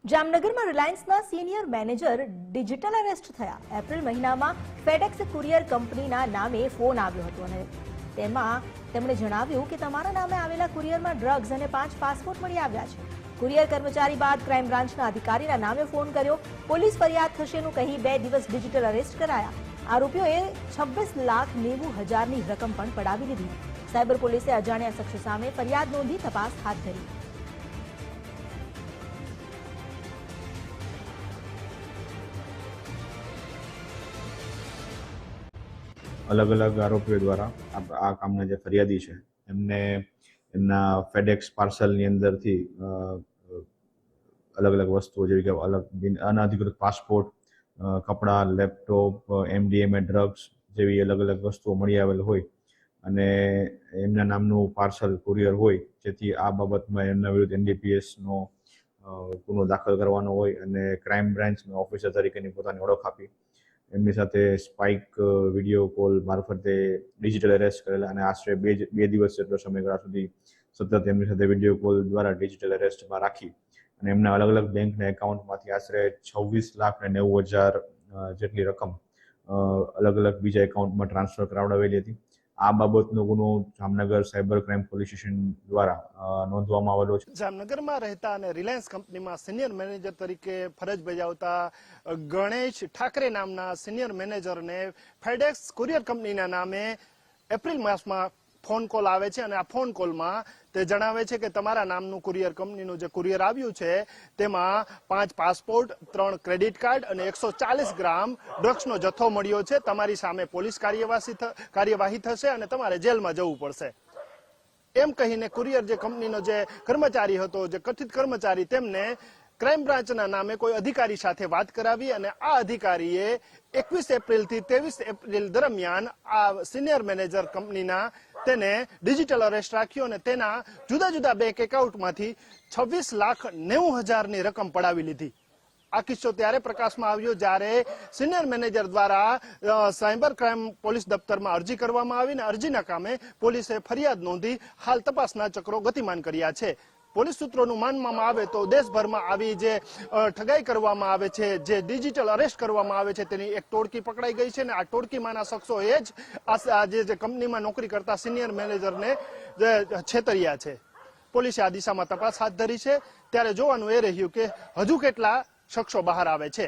જામનગરમાં રિલાયન્સના senior manager digital arrest થયા. April મહિનામાં ફેડેક્સ કુરિયર કંપનીના નામે ફોન આવ્યો હતો અને તેમાં તેમણે જણાવ્યું કે તમારા નામે આવેલા કુરિયરમાં ડ્રગ્સ અને 5 પાસપોર્ટ મળી આવ્યા છે. કુરિયર કર્મચારી બાદ ક્રાઇમ બ્રાન્ચના અધિકારીના નામે ફોન કર્યો. પોલીસ ફરિયાદ થશેનું કહી 2 દિવસ ડિજિટલ અરેસ્ટ કરાયા. આરોપીઓએ 26,90,000ની રકમ પણ પડાવી લીધી. સાયબર પોલીસે અજાણ્યા શખ્સ સામે ફરિયાદ નોંધી તપાસ હાથ ધરી. अलग अलग आरोपीओ द्वारा आ कामना जे फरियादी है एमने एमना फेडेक्स पार्सलनी अंदरथी अलग अलग वस्तुओं जेवी के अलग अनाधिकृत पासपोर्ट, कपड़ा, लेपटॉप, MDMA ड्रग्स जेवी अलग अलग वस्तुओं मળી આવેલ હોય અને એમના નામનું પાર્સલ કુરિયર હોય, જેથી આ બાબતમાં એમના વિરુદ્ધ NDPS નો ગુનો દાખલ કરવાનો હોય અને ક્રાઇમ બ્રાન્ચના ઓફિસર તરીકેની પોતાની ઓળખ આપી એમની સાથે સ્પાઇક વિડીયો કોલ મારફતે ડિજિટલ અરેસ્ટ કરેલા અને આશરે બે દિવસ જેટલો સમયગાળા સુધી સતત એમની સાથે વિડીયો કોલ દ્વારા ડિજિટલ અરેસ્ટમાં રાખી અને એમના અલગ અલગ બેંકના એકાઉન્ટમાંથી આશરે 26,90,000 જેટલી રકમ અલગ અલગ બીજા એકાઉન્ટમાં ટ્રાન્સફર કરાવડાવેલી હતી. આ બાબતનો ગુનો Jamnagar cyber crime police station દ્વારા નોંધવામાં આવેલો છે. જામનગરમાં રહેતા અને રિલાયન્સ કંપનીમાં સિનિયર મેનેજર તરીકે ફરજ બજાવતા ગણેશ ઠાકરે નામના સિનિયર મેનેજરને ફેડેક્સ કુરિયર કંપનીના નામે એપ્રિલ માસમાં ફોન કોલ આવે છે અને આ ફોન કોલમાં તે જણાવે છે કે તમારા નામનું કુરિયર કંપનીનું જે કુરિયર આવ્યું છે તેમાં 5 પાસપોર્ટ, 3 ક્રેડિટ કાર્ડ અને 140 ગ્રામ ડ્રગ્સનો જથ્થો મળ્યો છે. તમારી સામે પોલીસ કાર્યવાહી થશે અને તમારે જેલમાં જવું પડશે એમ કહીને કુરિયર જે કંપનીનો જે કર્મચારી હતો, જે કથિત કર્મચારી, તેમને ક્રાઇમ બ્રાન્ચના નામે કોઈ અધિકારી સાથે વાત કરાવી અને આ અધિકારીએ 21 એપ્રિલથી 23 એપ્રિલ દરમિયાન આ સિનિયર મેનેજર કંપનીના તેને ડિજિટલ અરેસ્ટ રાખ્યો અને તેના જુદા જુદા બેંક એકાઉન્ટમાંથી 26,90,000ની રકમ પડાવી લીધી. આ કિસ્સો ત્યારે પ્રકાશમાં આવ્યો જ્યારે સિનિયર મેનેજર દ્વારા સાયબર ક્રાઇમ પોલીસ દફતરમાં અરજી કરવામાં આવી અને અરજીના કામે પોલીસે ફરિયાદ નોંધી હાલ તપાસના ચક્રો ગતિમાન કર્યા છે. પોલીસ સૂત્રોનું માનવામાં આવે તો દેશભરમાં આવી જે ઠગાઈ કરવામાં આવે છે, જે ડિજિટલ અરેસ્ટ કરવામાં આવે છે, તેની એક ટોળકી પકડાઈ ગઈ છે અને આ ટોળકીમાંના શખ્સોએ જ આજે જે કંપનીમાં નોકરી કરતા સિનિયર મેનેજરને છેતર્યા છે. પોલીસે આ દિશામાં તપાસ હાથ ધરી છે. ત્યારે જોવાનું એ રહ્યું કે હજુ કેટલા શખ્સો બહાર આવે છે.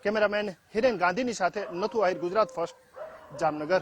કેમેરામેન હિરેન ગાંધીની સાથે નથુ આહિર, ગુજરાત ફર્સ્ટ, જામનગર.